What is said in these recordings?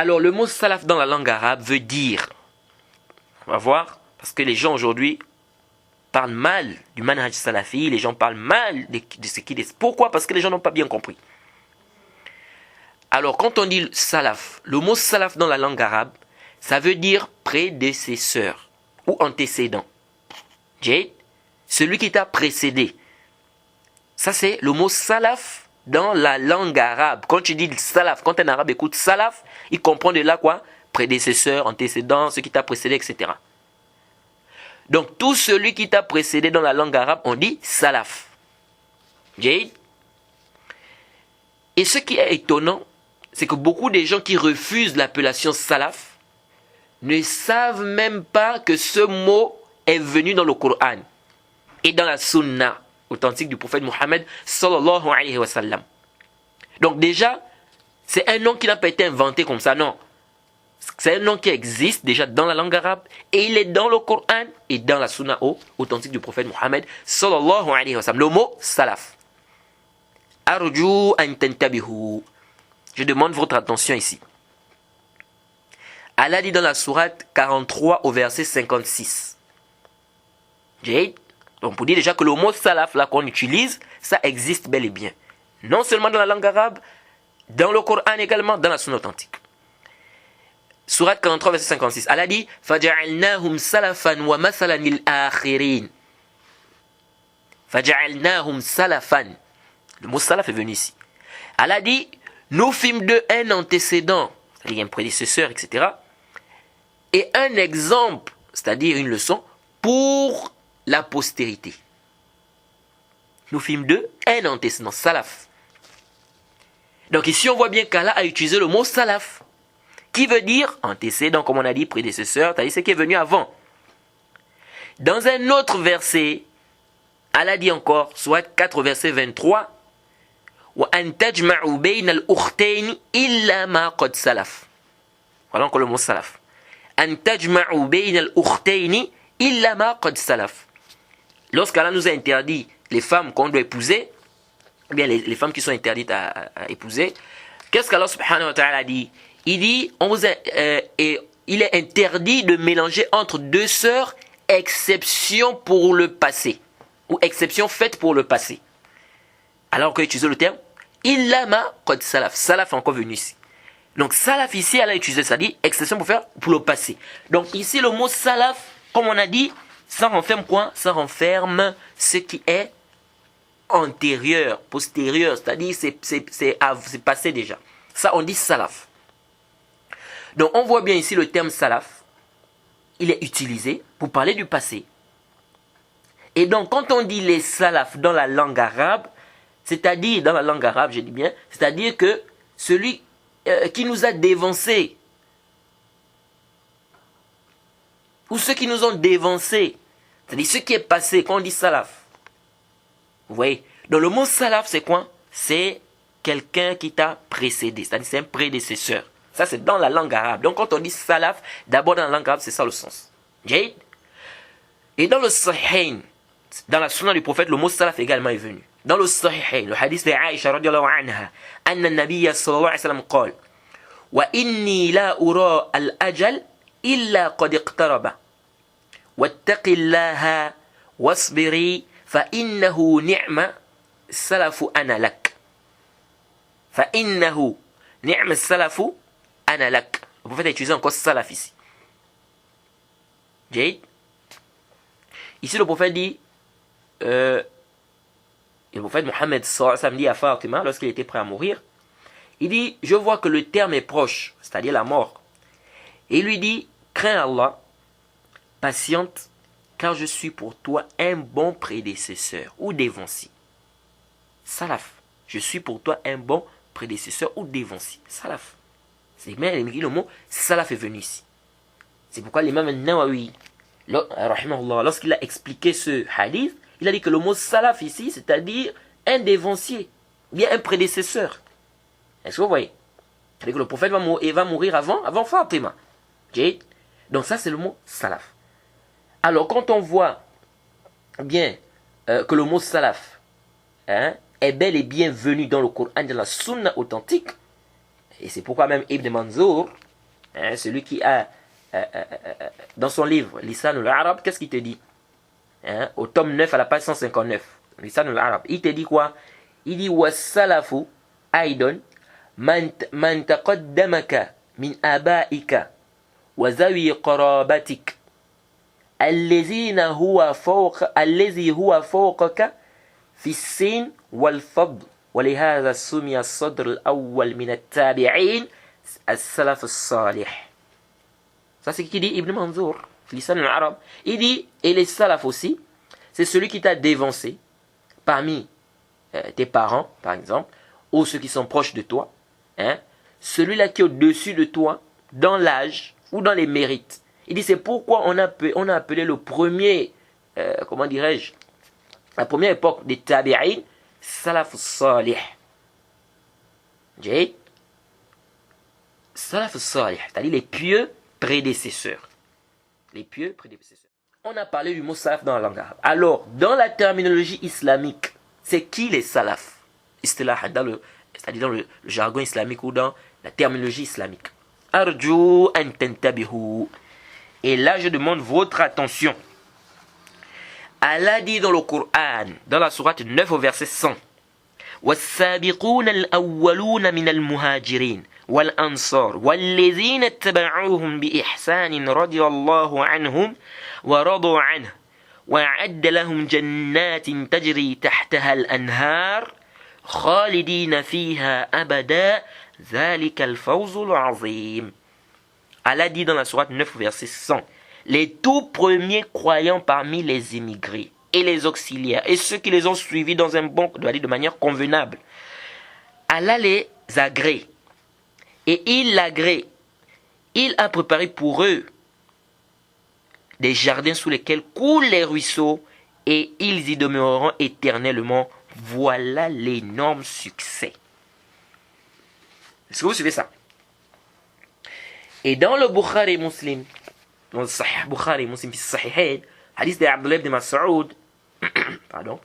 Alors, le mot salaf dans la langue arabe veut dire, on va voir, parce que les gens aujourd'hui parlent mal du manhaj salafi, les gens parlent mal de ce qu'il est. Pourquoi? Parce que les gens n'ont pas bien compris. Alors, quand on dit salaf, le mot salaf dans la langue arabe, ça veut dire prédécesseur ou antécédent. Jade, celui qui t'a précédé. Ça, c'est le mot salaf dans la langue arabe. Quand tu dis salaf, quand un arabe écoute salaf, il comprend de là quoi? Prédécesseur, antécédent, ce qui t'a précédé, etc. Donc, tout celui qui t'a précédé dans la langue arabe, on dit salaf. Jade. Et ce qui est étonnant, c'est que beaucoup de gens qui refusent l'appellation salaf ne savent même pas que ce mot est venu dans le Coran et dans la Sunna authentique du prophète Mohammed sallallahu alayhi wa sallam. Donc déjà, c'est un nom qui n'a pas été inventé comme ça, non. C'est un nom qui existe déjà dans la langue arabe et il est dans le Coran et dans la Sunna authentique du prophète Mohammed sallallahu alayhi wa sallam. Le mot salaf. Arju an tantabihu. Je demande votre attention ici. Allah dit dans la sourate 43 au verset 56. Jade. Donc pour dire déjà que le mot salaf là qu'on utilise, ça existe bel et bien. Non seulement dans la langue arabe, dans le Coran également, dans la Sunna authentique. Sourate 43 verset 56. Allah dit فَجَعَلْنَاهُمْ سَلَفًا وَمَثَلًا لِلْآخِرِينَ. فَجَعَلْنَاهُمْ سَلَفًا. Le mot salaf est venu ici. Allah dit nous fîmes d'eux un antécédent, c'est-à-dire un prédécesseur, etc. Et un exemple, c'est-à-dire une leçon, pour la postérité. Nous fîmes d'eux un antécédent, salaf. Donc ici on voit bien qu'Allah a utilisé le mot salaf, qui veut dire antécédent, comme on a dit, prédécesseur, c'est-à-dire ce qui est venu avant. Dans un autre verset, Allah dit encore, soit 4 verset 23, وَأَن تَجْمَعُوا بَيْنَ الْأُخْتَيْنِ إِلَّا مَا قَدْ سَلَفَ. Voilà encore le mot salaf. أَن تَجْمَعُوا بَيْنَ الْأُخْتَيْنِ إِلَّا مَا قَدْ سَلَفَ. Lorsqu'Allah nous a interdit les femmes qu'on doit épouser, eh bien les femmes qui sont interdites à épouser, qu'est-ce qu'Allah subhanahu wa ta'ala dit? Il dit, il est interdit de mélanger entre deux sœurs, exception pour le passé, ou exception faite pour le passé. Alors qu'on utilise le terme illa ma qad salaf. Salaf est encore venu ici. Donc salaf ici, elle a utilisé ça, dit exception pour le passé. Donc ici le mot salaf, comme on a dit, ça renferme quoi? Ça renferme ce qui est antérieur, postérieur, c'est-à-dire c'est passé déjà. Ça on dit salaf. Donc on voit bien ici le terme salaf, il est utilisé pour parler du passé. Et donc quand on dit les salaf dans la langue arabe, c'est-à-dire, dans la langue arabe, je dis bien, c'est-à-dire que celui qui nous a dévancés, ou ceux qui nous ont dévancés, c'est-à-dire ce qui est passé, quand on dit salaf. Vous voyez? Donc le mot salaf, c'est quoi? C'est quelqu'un qui t'a précédé, c'est-à-dire c'est un prédécesseur. Ça, c'est dans la langue arabe. Donc quand on dit salaf, d'abord dans la langue arabe, c'est ça le sens. Jade? Et dans le Sahihain, dans la sunna du prophète, le mot salaf également est venu. Dans le Sahihain, le hadith de Aïcha radiallahu anha, أن النبي صلى الله عليه وسلم قال وإني لا أرى الأجل إلا قد اقترب واتق الله واصبري فإنه نعم السلف أنا لك فإنه نعم السلف أنا لك. Le prophète a utilisé encore salaf ici. Jade. Ici le prophète dit et le prophète Mohammed dit à Fatima, lorsqu'il était prêt à mourir, il dit, je vois que le terme est proche, c'est-à-dire la mort. Et il lui dit, crains Allah, patiente, car je suis pour toi un bon prédécesseur ou dévancier. Salaf, je suis pour toi un bon prédécesseur ou dévancier. Salaf. C'est bien le mot salaf est venu ici. C'est pourquoi l'imam al-Nawawi, lorsqu'il a expliqué ce hadith, il a dit que le mot salaf ici, c'est-à-dire un dévancier, bien un prédécesseur. Est-ce que vous voyez? C'est-à-dire que le prophète va mourir avant Fatima. Donc ça, c'est le mot salaf. Alors, quand on voit bien que le mot salaf est bel et bien venu dans le Coran, dans la sunna authentique, et c'est pourquoi même Ibn Manzour, hein, celui qui a dans son livre Lisan al-Arab, qu'est-ce qu'il te dit, hein, au tome 9 à la page 159, Lisan al-Arab, il te dit quoi? Il dit wassalafu aidon man taqaddamaka min abaika wa zawi qarabatik الذين الذي هو فوقك في السن والفضل ولهذا سمي الصدر الأول من التابعين السلف الصالح. Ça c'est ce qu'il dit Ibn Manzour, Lisan al-Arab. Il dit, et les salaf aussi, c'est celui qui t'a dévancé parmi tes parents, par exemple, ou ceux qui sont proches de toi, hein, celui-là qui est au-dessus de toi, dans l'âge ou dans les mérites. Il dit, c'est pourquoi on a appelé le premier, comment dirais-je, la première époque des tabi'in, salaf salih. J'ai salaf salih, c'est-à-dire les pieux prédécesseurs. Les pieux prédécesseurs. On a parlé du mot salaf dans la langue arabe. Alors, dans la terminologie islamique, c'est qui les salafs? C'est-à-dire dans le jargon islamique ou dans la terminologie islamique. Arju an tantabihu. Et là, je demande votre attention. Allah dit dans le Coran, dans la sourate 9 au verset 100, والسابقون الأولون من المهاجرين والأنصار والذين اتبعوهم بإحسان رضي الله عنهم ورضوا عنه وأعد لهم جنات تجري تحتها الأنهار خالدين فيها أبدا ذلك الفوز العظيم. Allah dit dans la sourate 9 verset 100, les tout premiers croyants parmi les immigrés et les auxiliaires et ceux qui les ont suivis dans un bon, de manière convenable, Allah les agrée et il l'agrée. Il a préparé pour eux des jardins sous lesquels coulent les ruisseaux et ils y demeureront éternellement. Voilà l'énorme succès. Est-ce que vous suivez ça? Et dans le Bukhari Muslim, dans le Sahih Bukhari Muslim, Sahihain, hadith d'Abdullah ibn Mas'ud, pardon,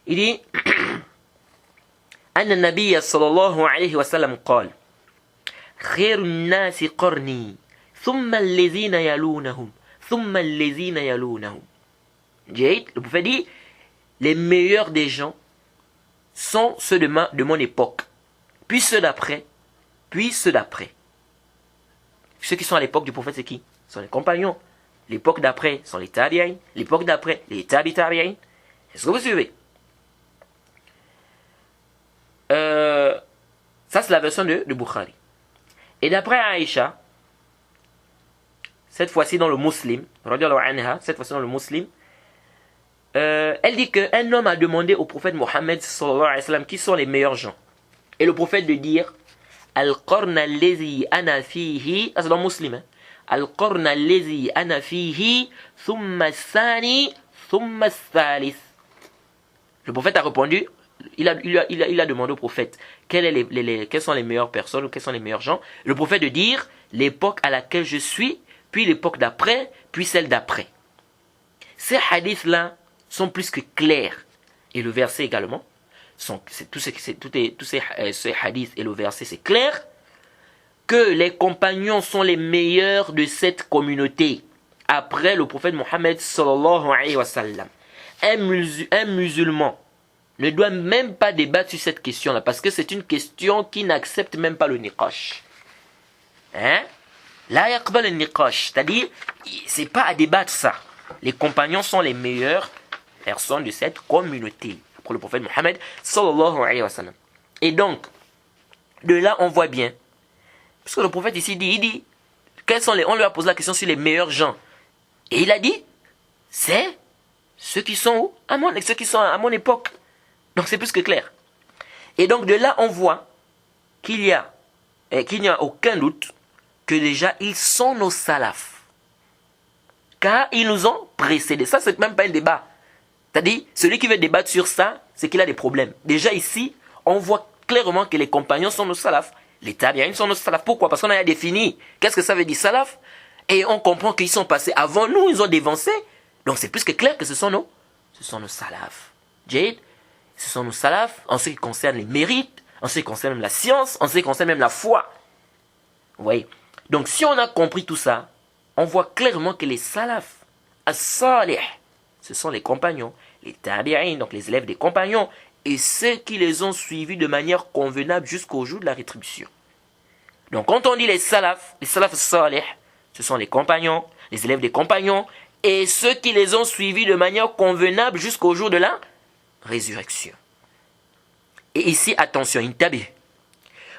il dit أن النبي صلى الله عليه وسلم قال خير الناس قرني ثم الذين يلونهم ثم الذين يلونهم. Le prophète dit, les meilleurs des gens sont ceux de mon époque, puis ceux d'après, puis ceux d'après. Ceux qui sont à l'époque du prophète, c'est qui? Ce sont les compagnons. L'époque d'après sont les tabi'in. L'époque d'après, les tabi'in. Est-ce que vous suivez? Ça, c'est la version de Bukhari. Et d'après Aïcha, cette fois-ci dans le Muslim, cette fois-ci dans le Muslim, elle dit qu'un homme a demandé au prophète Mohammed sallallahu alayhi wa sallam qui sont les meilleurs gens. Et le prophète de dire Al-Qarn allazi ana fihi, c'est dans Muslim, Al-Qarn allazi ana fihi, thumma thani, thumma thalith. Le prophète a répondu, il a demandé au prophète quelles sont les meilleures personnes ou quels sont les meilleurs gens. Le prophète de dire l'époque à laquelle je suis, puis l'époque d'après, puis celle d'après. Ces hadiths-là sont plus que clairs. Et le verset également. Tous ces hadiths et le verset, c'est clair que les compagnons sont les meilleurs de cette communauté après le prophète Mohammed sallallahu alayhi wa sallam. Un musulman ne doit même pas débattre sur cette question-là parce que c'est une question qui n'accepte même pas le niqash. La yaqbal le niqash, c'est-à-dire c'est pas à débattre ça. Les compagnons sont les meilleures personnes de cette communauté pour le prophète Mohammed sallallahu alayhi wa sallam. Et donc, de là on voit bien, parce que le prophète ici dit, on lui a posé la question sur les meilleurs gens. Et il a dit, c'est ceux qui sont où? Ceux qui sont à mon époque. Donc c'est plus que clair. Et donc de là on voit qu'il n'y a aucun doute que déjà ils sont nos salafs. Car ils nous ont précédés. Ça c'est même pas un débat. C'est-à-dire, celui qui veut débattre sur ça, c'est qu'il a des problèmes. Déjà ici, on voit clairement que les compagnons sont nos salafs. Les tabi'in sont nos salafs. Pourquoi? Parce qu'on a défini qu'est-ce que ça veut dire salaf. Et on comprend qu'ils sont passés avant nous, ils ont dévancé. Donc c'est plus que clair que ce sont nos salafs. Jade, ce sont nos salafs en ce qui concerne les mérites, en ce qui concerne même la science, en ce qui concerne même la foi. Vous voyez? Donc si on a compris tout ça, on voit clairement que les salaf, as-salih, ce sont les compagnons, les tabi'in, donc les élèves des compagnons, et ceux qui les ont suivis de manière convenable jusqu'au jour de la rétribution. Donc quand on dit les salaf salih, ce sont les compagnons, les élèves des compagnons, et ceux qui les ont suivis de manière convenable jusqu'au jour de la résurrection. Et ici, attention, intabi.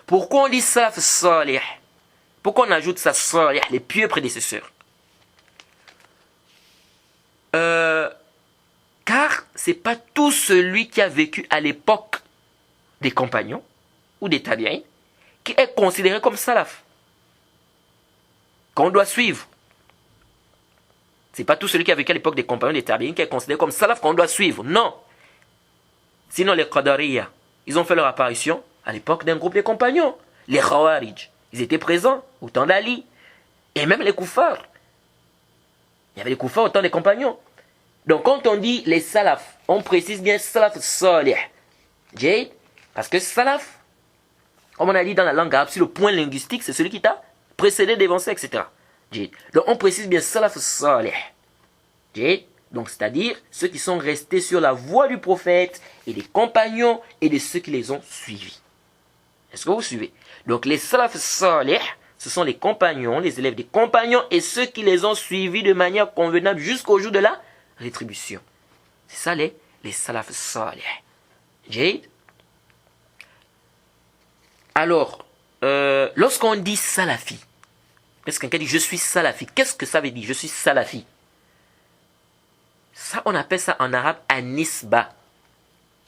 Pourquoi on dit salaf salih? Pourquoi on ajoute ça salih, les pieux prédécesseurs? Car c'est pas tout celui qui a vécu à l'époque des compagnons ou des tabi'in qui est considéré comme salaf, qu'on doit suivre. C'est pas tout celui qui a vécu à l'époque des compagnons des tabi'in qui est considéré comme salaf qu'on doit suivre. Non. Sinon les Qadariya, ils ont fait leur apparition à l'époque d'un groupe de compagnons. Les Khawarij, ils étaient présents au temps d'Ali. Et même les Koufars. Il y avait les Koufars au temps des compagnons. Donc quand on dit les salaf, on précise bien salaf salih. Jade, parce que salaf, comme on a dit dans la langue arabe, si le point linguistique, c'est celui qui t'a précédé, dévancé, etc. Jade. Donc on précise bien salaf salih. Jade. Donc c'est-à-dire ceux qui sont restés sur la voie du prophète et des compagnons et de ceux qui les ont suivis. Est-ce que vous suivez? Donc les salaf salih, ce sont les compagnons, les élèves des compagnons et ceux qui les ont suivis de manière convenable jusqu'au jour de la rétribution. C'est ça les salaf salih. Jade. Alors, lorsqu'on dit salafi, est-ce que quelqu'un dit je suis salafi? Qu'est-ce que ça veut dire? Je suis salafi. Ça, on appelle ça en arabe anisba.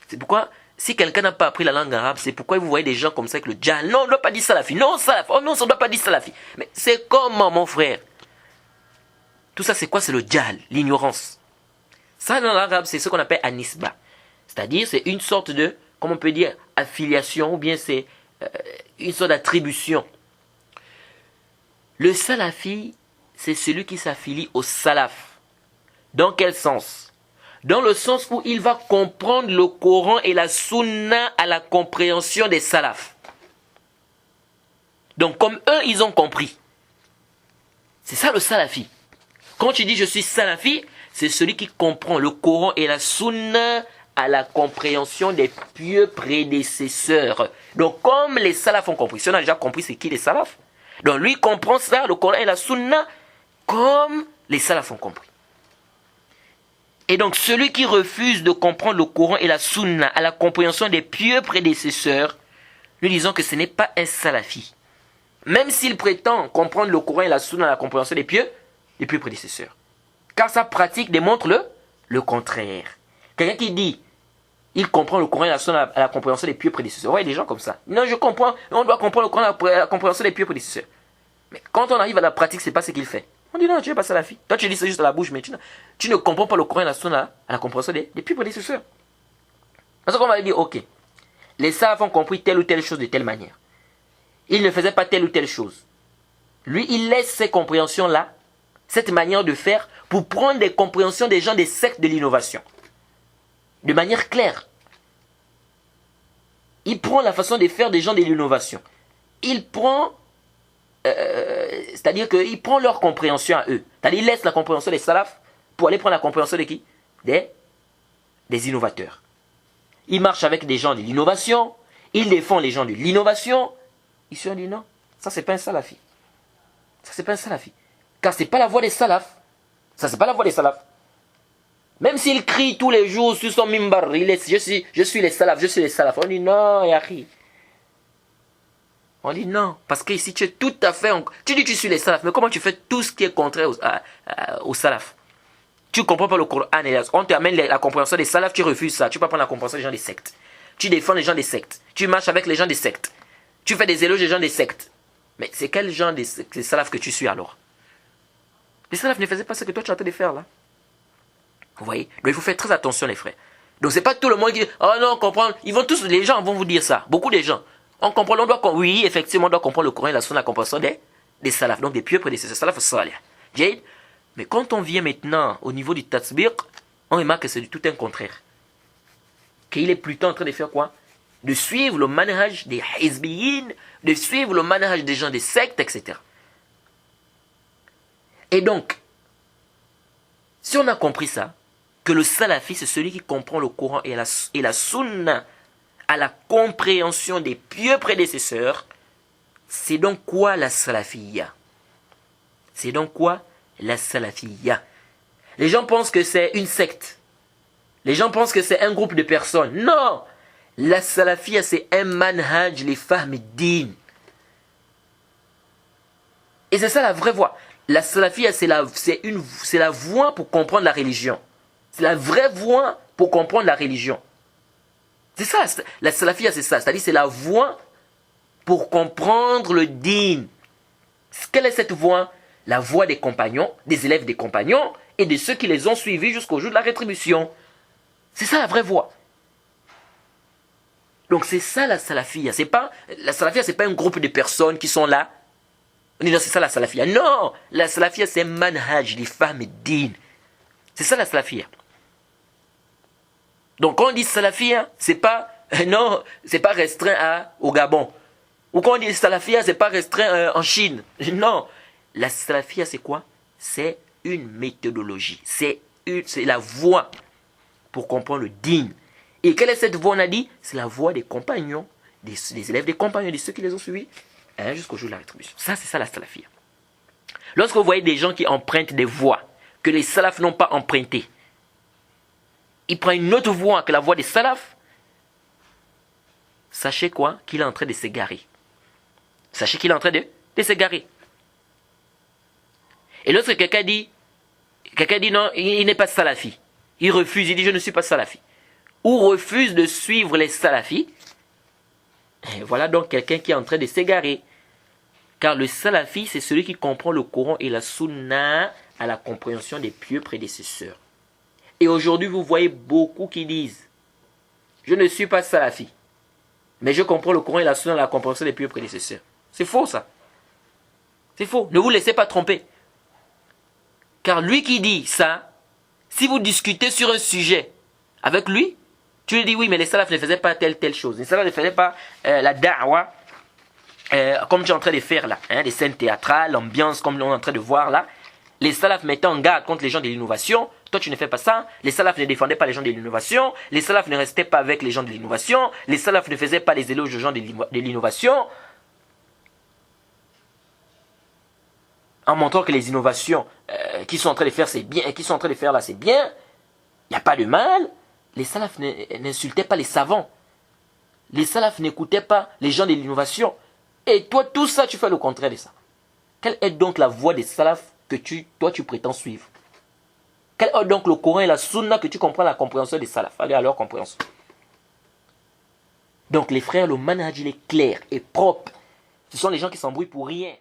C'est pourquoi, si quelqu'un n'a pas appris la langue arabe, c'est pourquoi vous voyez des gens comme ça avec le djal. Non, on ne doit pas dire salafi. Non, salaf. Oh non, on ne doit pas dire salafi. Mais c'est comment, mon frère? Tout ça, c'est quoi? C'est le djal, l'ignorance. Ça, dans l'arabe, c'est ce qu'on appelle anisba. C'est-à-dire, c'est une sorte de, comment on peut dire, affiliation, ou bien c'est une sorte d'attribution. Le salafi, c'est celui qui s'affilie au salaf. Dans quel sens? Dans le sens où il va comprendre le Coran et la Sunna à la compréhension des salafs. Donc comme eux, ils ont compris. C'est ça le salafi. Quand tu dis je suis salafi, c'est celui qui comprend le Coran et la Sunna à la compréhension des pieux prédécesseurs. Donc comme les salafs ont compris, si on a déjà compris c'est qui les salafs, donc lui comprend ça, le Coran et la Sunna, comme les salafs ont compris. Et donc celui qui refuse de comprendre le Coran et la Sunna à la compréhension des pieux prédécesseurs, nous disons que ce n'est pas un salafi. Même s'il prétend comprendre le Coran et la Sunna à la compréhension des pieux prédécesseurs. Car sa pratique démontre le contraire. Quelqu'un qui dit, il comprend le Coran et la Sunna à la compréhension des pieux prédécesseurs. Ouais, des gens comme ça. Non, je comprends, on doit comprendre le Coran à la compréhension des pieux prédécesseurs. Mais quand on arrive à la pratique, c'est pas ce qu'il fait. On dit non, tu n'es pas salafi. Toi, tu dis ça juste à la bouche, mais tu ne comprends pas le Coran et la Sunna à la compréhension des pieux prédécesseurs. Parce qu'on va dire, ok, les salafs ont compris telle ou telle chose de telle manière. Ils ne faisaient pas telle ou telle chose. Lui, il laisse ces compréhensions-là, cette manière de faire, pour prendre des compréhensions des gens des sectes de l'innovation. De manière claire. Il prend la façon de faire des gens de l'innovation. Il prend... c'est-à-dire qu'il prend leur compréhension à eux. C'est-à-dire qu'il laisse la compréhension des salafs pour aller prendre la compréhension de qui? Des innovateurs. Il marche avec des gens de l'innovation. Il défend les gens de l'innovation. Ici on dit non, ça c'est pas un salafi. Ça c'est pas un salafi. Car c'est pas la voix des salafs. Ça c'est pas la voix des salafs. Même s'il crie tous les jours sur son mimbar, je suis les salafs, je suis les salafs. On dit non, yaki. On dit non, parce que ici tu es tout à fait... Tu dis que tu suis les salafs, mais comment tu fais tout ce qui est contraire aux salafs? Tu ne comprends pas le Coran. On te amène la compréhension des salafs, tu refuses ça. Tu ne peux pas prendre la compréhension des gens des sectes. Tu défends les gens des sectes. Tu marches avec les gens des sectes. Tu fais des éloges des gens des sectes. Mais c'est quel genre des salafs que tu suis alors? Les salafs ne faisaient pas ce que toi tu es en train de faire là. Vous voyez? Donc il faut faire très attention les frères. Donc c'est pas tout le monde qui dit, oh non, comprendre. Les gens vont vous dire ça. Beaucoup de gens. On comprend, oui, effectivement, on doit comprendre le Coran et la Sunna, la compréhension des salafs, donc des pieux prédécesseurs, salaf salih. Jade. Mais quand on vient maintenant au niveau du tatsbiq, on remarque que c'est du tout un contraire. Qu'il est plutôt en train de faire quoi? de suivre le manhaj des hizbiyin, de suivre le manhaj des gens des sectes, etc. Et donc, si on a compris ça, que le salafi, c'est celui qui comprend le Coran et la sunna à la compréhension des pieux prédécesseurs, c'est donc quoi la salafiyya? C'est donc quoi la salafiyya? Les gens pensent que c'est une secte. Les gens pensent que c'est un groupe de personnes. Non! La salafiyya, c'est un manhaj, les fahmi din. Et c'est ça la vraie voie. La salafiyya, c'est la voie pour comprendre la religion. C'est la vraie voie pour comprendre la religion. C'est ça, la salafiyya, c'est ça. C'est-à-dire, c'est la voie pour comprendre le din. Quelle est cette voie? La voie des compagnons, des élèves des compagnons et de ceux qui les ont suivis jusqu'au jour de la rétribution. C'est ça la vraie voie. Donc c'est ça la salafiyya. La salafiyya, c'est pas un groupe de personnes qui sont là. On dit non, c'est ça la salafiyya. Non, la salafiyya, c'est un manhaj, les femmes din. C'est ça la salafiyya. Donc quand on dit salafiyya, c'est pas restreint au Gabon. Ou quand on dit salafiyya, c'est pas restreint en Chine. Non, la salafiyya, c'est quoi? C'est une méthodologie. C'est la voie pour comprendre le din. Et quelle est cette voie, on a dit? C'est la voie des compagnons, des élèves des compagnons, de ceux qui les ont suivis jusqu'au jour de la rétribution. Ça, c'est ça la salafiyya. Lorsque vous voyez des gens qui empruntent des voies que les salafs n'ont pas empruntées, ils prennent une autre voie que la voie des salafs, sachez quoi? Qu'il est en train de s'égarer. Sachez qu'il est en train de s'égarer. Et lorsque quelqu'un dit non, il n'est pas salafi, il refuse, il dit je ne suis pas salafi, ou refuse de suivre les salafis, et voilà donc quelqu'un qui est en train de s'égarer. Car le salafi, c'est celui qui comprend le Coran et la sunna à la compréhension des pieux prédécesseurs. Et aujourd'hui, vous voyez beaucoup qui disent je ne suis pas salafi, mais je comprends le Coran et la sunna à la compréhension des pieux prédécesseurs. C'est faux ça. C'est faux. Ne vous laissez pas tromper. Car lui qui dit ça, si vous discutez sur un sujet avec lui, tu lui dis oui, mais les salafs ne faisaient pas telle chose. Les salafs ne faisaient pas la da'wa comme tu es en train de faire là. Les scènes théâtrales, l'ambiance comme on est en train de voir là. Les salafs mettaient en garde contre les gens de l'innovation. Toi, tu ne fais pas ça. Les salafs ne défendaient pas les gens de l'innovation. Les salafs ne restaient pas avec les gens de l'innovation. Les salafs ne faisaient pas les éloges aux gens de l'innovation. En montrant que les innovations qu'ils sont en train de faire, c'est bien, qu'ils sont en train de faire là, c'est bien. Il n'y a pas de mal. Les salafs n'insultaient pas les savants. Les salafs n'écoutaient pas les gens de l'innovation. Et toi, tout ça, tu fais le contraire de ça. Quelle est donc la voie des salafs que toi, tu prétends suivre? Quel est donc le Coran et la sunna que tu comprends la compréhension des salafs? Allez à leur compréhension. Donc les frères, le manhaj, il est clair et propre. Ce sont les gens qui s'embrouillent pour rien.